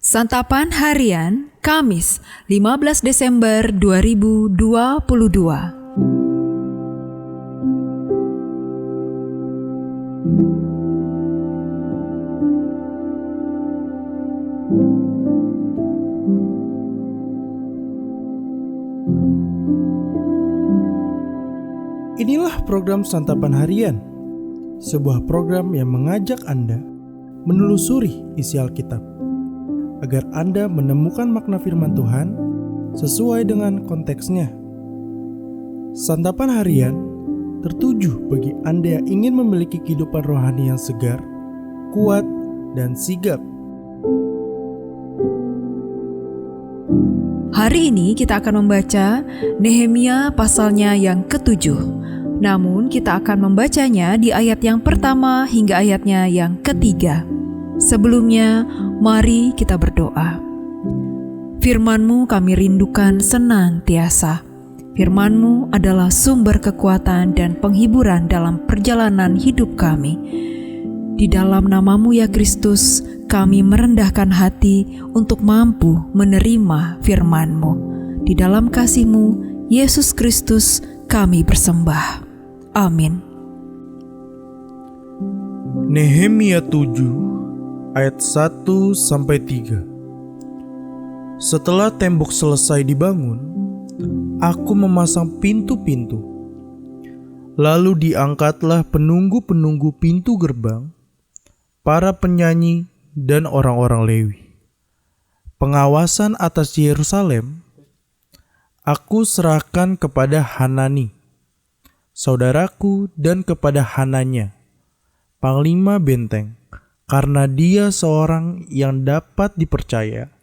Santapan Harian, Kamis, 15 Desember 2022. Inilah program Santapan Harian, sebuah program yang mengajak Anda menelusuri isi Alkitab, agar Anda menemukan makna firman Tuhan sesuai dengan konteksnya. Santapan Harian tertuju bagi Anda yang ingin memiliki kehidupan rohani yang segar, kuat, dan sigap. Hari ini kita akan membaca Nehemia pasalnya yang ke-7. Namun kita akan membacanya di ayat yang pertama hingga ayatnya yang ketiga. Sebelumnya, mari kita berdoa. Firman-Mu kami rindukan senantiasa. Firman-Mu adalah sumber kekuatan dan penghiburan dalam perjalanan hidup kami. Di dalam nama-Mu ya Kristus, kami merendahkan hati untuk mampu menerima firman-Mu. Di dalam kasih-Mu, Yesus Kristus, kami bersembah. Amin. Nehemia 7 ayat 1-3. Setelah tembok selesai dibangun, aku memasang pintu-pintu. Lalu diangkatlah penunggu-penunggu pintu gerbang, para penyanyi dan orang-orang Lewi. Pengawasan atas Yerusalem aku serahkan kepada Hanani, saudaraku, dan kepada Hananya, panglima benteng, karena dia seorang yang dapat dipercaya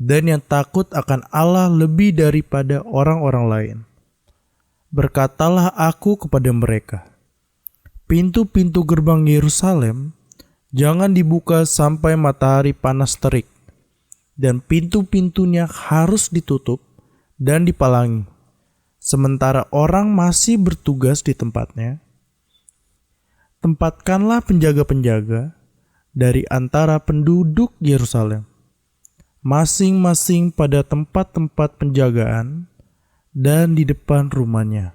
dan yang takut akan Allah lebih daripada orang-orang lain. Berkatalah aku kepada mereka, pintu-pintu gerbang Yerusalem jangan dibuka sampai matahari panas terik, dan pintu-pintunya harus ditutup dan dipalangi, sementara orang masih bertugas di tempatnya. Tempatkanlah penjaga-penjaga dari antara penduduk Yerusalem, masing-masing pada tempat-tempat penjagaan dan di depan rumahnya.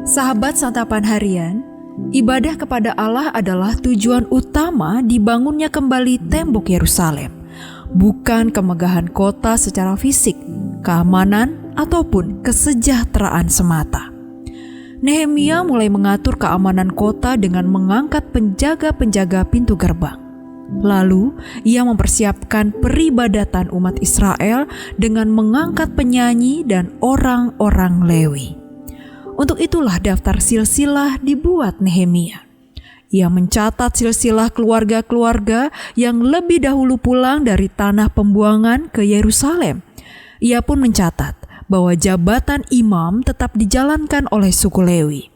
Sahabat Santapan Harian, ibadah kepada Allah adalah tujuan utama dibangunnya kembali tembok Yerusalem, bukan kemegahan kota secara fisik, keamanan, ataupun kesejahteraan semata. Nehemia mulai mengatur keamanan kota dengan mengangkat penjaga-penjaga pintu gerbang. Lalu, ia mempersiapkan peribadatan umat Israel dengan mengangkat penyanyi dan orang-orang Lewi. Untuk itulah daftar silsilah dibuat Nehemia. Ia mencatat silsilah keluarga-keluarga yang lebih dahulu pulang dari tanah pembuangan ke Yerusalem. Ia pun mencatat bahwa jabatan imam tetap dijalankan oleh suku Lewi.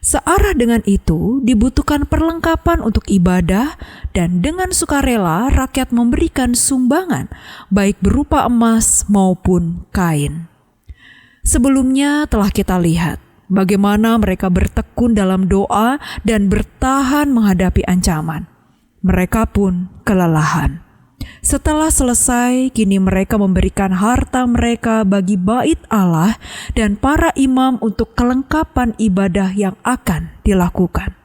Searah dengan itu, dibutuhkan perlengkapan untuk ibadah, dan dengan sukarela rakyat memberikan sumbangan, baik berupa emas maupun kain. Sebelumnya telah kita lihat bagaimana mereka bertekun dalam doa dan bertahan menghadapi ancaman. Mereka pun kelelahan. Setelah selesai, kini mereka memberikan harta mereka bagi bait Allah dan para imam untuk kelengkapan ibadah yang akan dilakukan.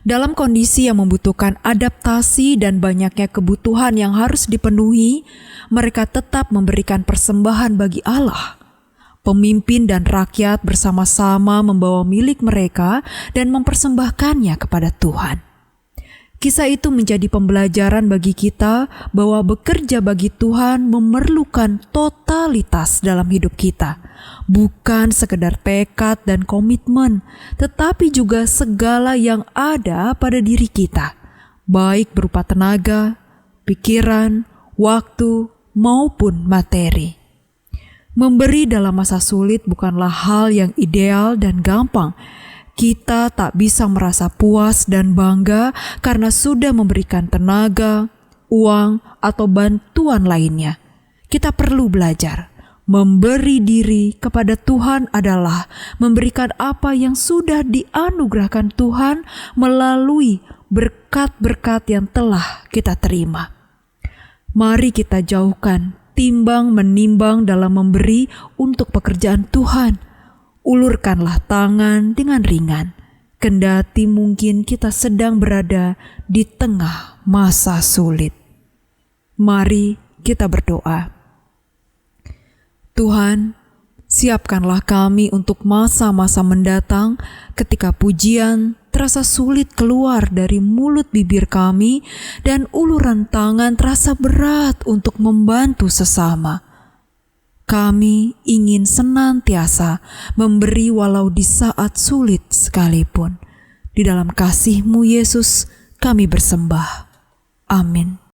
Dalam kondisi yang membutuhkan adaptasi dan banyaknya kebutuhan yang harus dipenuhi, mereka tetap memberikan persembahan bagi Allah. Pemimpin dan rakyat bersama-sama membawa milik mereka dan mempersembahkannya kepada Tuhan. Kisah itu menjadi pembelajaran bagi kita bahwa bekerja bagi Tuhan memerlukan totalitas dalam hidup kita. Bukan sekedar tekad dan komitmen, tetapi juga segala yang ada pada diri kita, baik berupa tenaga, pikiran, waktu, maupun materi. Memberi dalam masa sulit bukanlah hal yang ideal dan gampang. Kita tak bisa merasa puas dan bangga karena sudah memberikan tenaga, uang, atau bantuan lainnya. Kita perlu belajar. Memberi diri kepada Tuhan adalah memberikan apa yang sudah dianugerahkan Tuhan melalui berkat-berkat yang telah kita terima. Mari kita jauhkan timbang menimbang dalam memberi untuk pekerjaan Tuhan. Ulurkanlah tangan dengan ringan, kendati mungkin kita sedang berada di tengah masa sulit. Mari kita berdoa. Tuhan, siapkanlah kami untuk masa-masa mendatang ketika pujian terasa sulit keluar dari mulut bibir kami dan uluran tangan terasa berat untuk membantu sesama. Kami ingin senantiasa memberi walau di saat sulit sekalipun. Di dalam kasih-Mu Yesus kami bersembah. Amin.